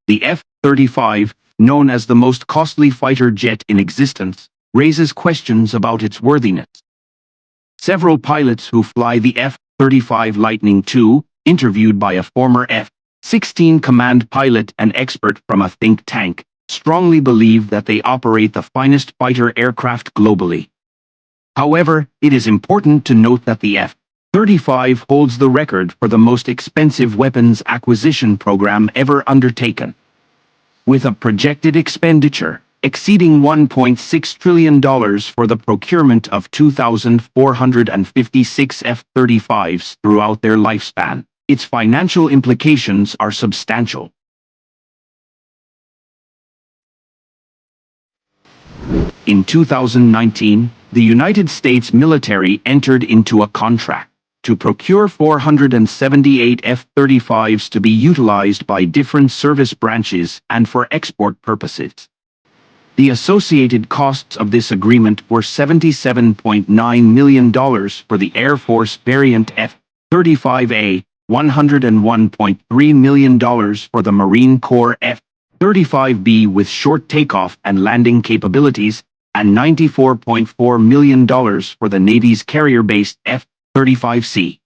The F-35, known as the most costly fighter jet in existence, raises questions about its worthiness. Several pilots who fly the F-35 Lightning II, interviewed by a former F-16 command pilot and expert from a think tank, strongly believe that they operate the finest fighter aircraft globally. However, it is important to note that the F-35 holds the record for the most expensive weapons acquisition program ever undertaken. With a projected expenditure exceeding $1.6 trillion for the procurement of 2,456 F-35s throughout their lifespan, its financial implications are substantial. In 2019, the United States military entered into a contract to procure 478 F-35s to be utilized by different service branches and for export purposes. The associated costs of this agreement were $77.9 million for the Air Force variant F-35A, $101.3 million for the Marine Corps F-35B with short takeoff and landing capabilities, and $94.4 million for the Navy's carrier-based F-35C.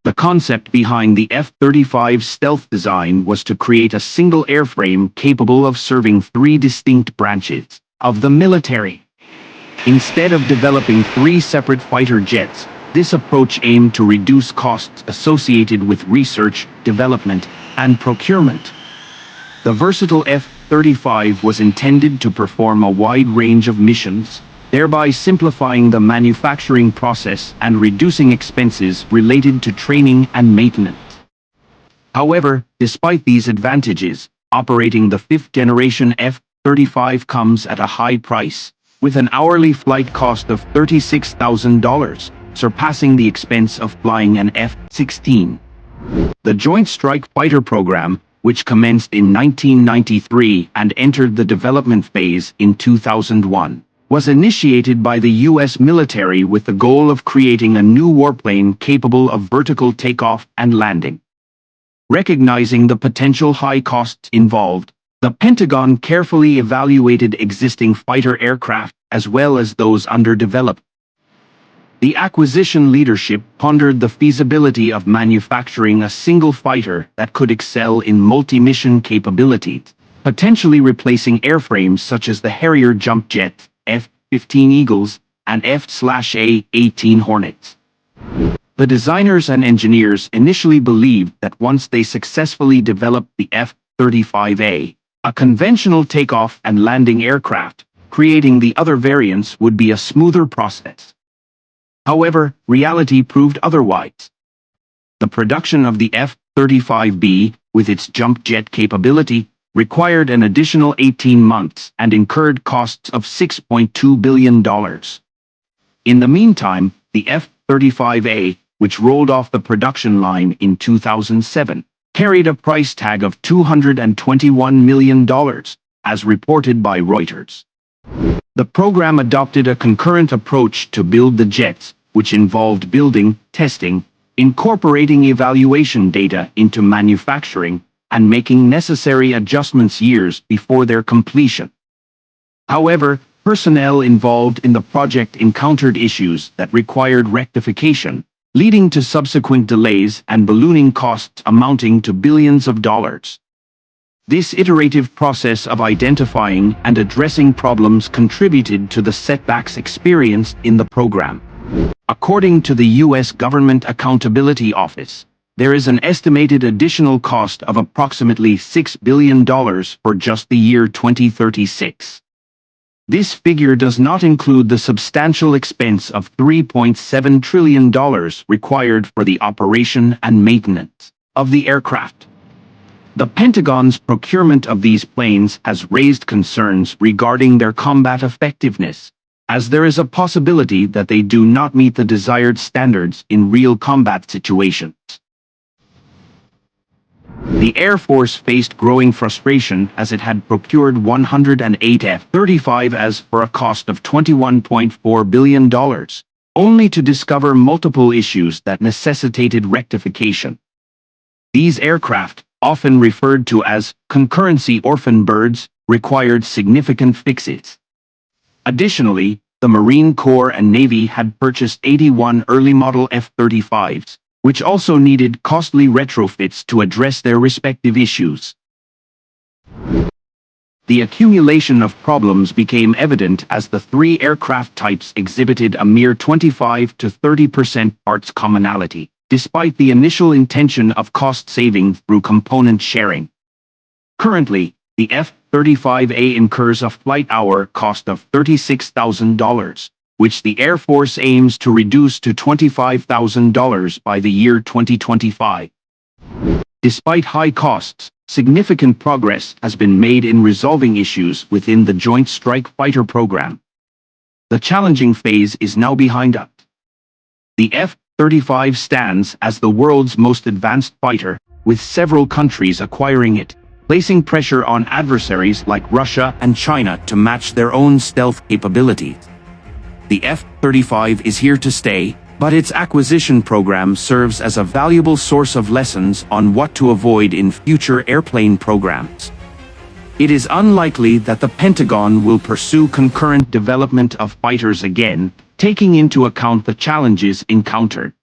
The concept behind the F-35's stealth design was to create a single airframe capable of serving three distinct branches of the military. Instead of developing three separate fighter jets, this approach aimed to reduce costs associated with research, development, and procurement. The versatile F-35 was intended to perform a wide range of missions, thereby simplifying the manufacturing process and reducing expenses related to training and maintenance. However, despite these advantages, operating the fifth-generation F-35 comes at a high price, with an hourly flight cost of $36,000, surpassing the expense of flying an F-16. The Joint Strike Fighter program, which commenced in 1993 and entered the development phase in 2001, was initiated by the U.S. military with the goal of creating a new warplane capable of vertical takeoff and landing. Recognizing the potential high costs involved, the Pentagon carefully evaluated existing fighter aircraft as well as those under development. The acquisition leadership pondered the feasibility of manufacturing a single fighter that could excel in multi-mission capabilities, potentially replacing airframes such as the Harrier jump jet, F-15 Eagles, and F/A-18 Hornets. The designers and engineers initially believed that once they successfully developed the F-35A, a conventional takeoff and landing aircraft, creating the other variants would be a smoother process. However, reality proved otherwise. The production of the F-35B, with its jump jet capability, required an additional 18 months and incurred costs of $6.2 billion. In the meantime, the F-35A, which rolled off the production line in 2007, carried a price tag of $221 million, as reported by Reuters. The program adopted a concurrent approach to build the jets, which involved building, testing, incorporating evaluation data into manufacturing, and making necessary adjustments years before their completion. However, personnel involved in the project encountered issues that required rectification, leading to subsequent delays and ballooning costs amounting to billions of dollars. This iterative process of identifying and addressing problems contributed to the setbacks experienced in the program. According to the U.S. Government Accountability Office, there is an estimated additional cost of approximately $6 billion for just the year 2036. This figure does not include the substantial expense of $3.7 trillion required for the operation and maintenance of the aircraft. The Pentagon's procurement of these planes has raised concerns regarding their combat effectiveness, as there is a possibility that they do not meet the desired standards in real combat situations. The Air Force faced growing frustration as it had procured 108 F-35s for a cost of $21.4 billion, only to discover multiple issues that necessitated rectification. These aircraft, often referred to as concurrency orphan birds, required significant fixes. Additionally, the Marine Corps and Navy had purchased 81 early model F-35s, which also needed costly retrofits to address their respective issues. The accumulation of problems became evident as the three aircraft types exhibited a mere 25 to 30% parts commonality, despite the initial intention of cost saving through component sharing. Currently, the F-35A incurs a flight hour cost of $36,000, which the Air Force aims to reduce to $25,000 by the year 2025. Despite high costs, significant progress has been made in resolving issues within the Joint Strike Fighter program. The challenging phase is now behind us. The F-35 stands as the world's most advanced fighter, with several countries acquiring it, placing pressure on adversaries like Russia and China to match their own stealth capabilities. The F-35 is here to stay, but its acquisition program serves as a valuable source of lessons on what to avoid in future airplane programs. It is unlikely that the Pentagon will pursue concurrent development of fighters again, taking into account the challenges encountered.